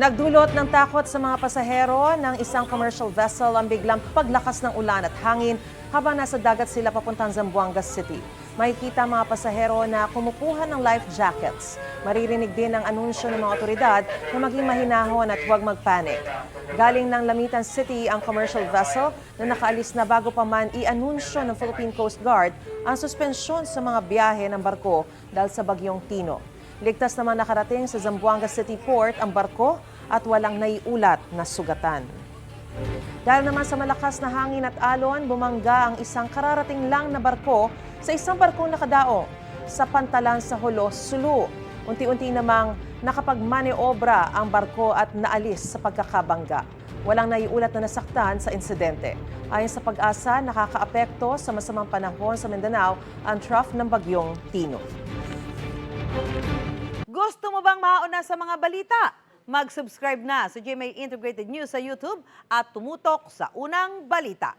Nagdulot ng takot sa mga pasahero ng isang commercial vessel ang biglang paglakas ng ulan at hangin habang nasa dagat sila papuntang Zamboanga City. Makikita mga pasahero na kumukuha ng life jackets. Maririnig din ang anunsyo ng mga otoridad na maging mahinahon at huwag magpanik. Galing ng Lamitan City ang commercial vessel na nakaalis na bago pa man i-anunsyo ng Philippine Coast Guard ang suspensyon sa mga biyahe ng barko dahil sa bagyong Tino. Ligtas naman nakarating sa Zamboanga City Port ang barko at walang naiulat na sugatan. Dahil naman sa malakas na hangin at alon, bumangga ang isang kararating lang na barko sa isang barkong nakadaong sa pantalan sa Holos, Sulu. Unti-unti namang nakapagmaneobra ang barko at naalis sa pagkakabangga. Walang naiulat na nasaktan sa insidente. Ayon sa Pag-asa, nakakaapekto sa masamang panahon sa Mindanao ang trough ng bagyong Tino. Gusto mo bang mauna sa mga balita? Mag-subscribe na sa GMA Integrated News sa YouTube at tumutok sa unang balita.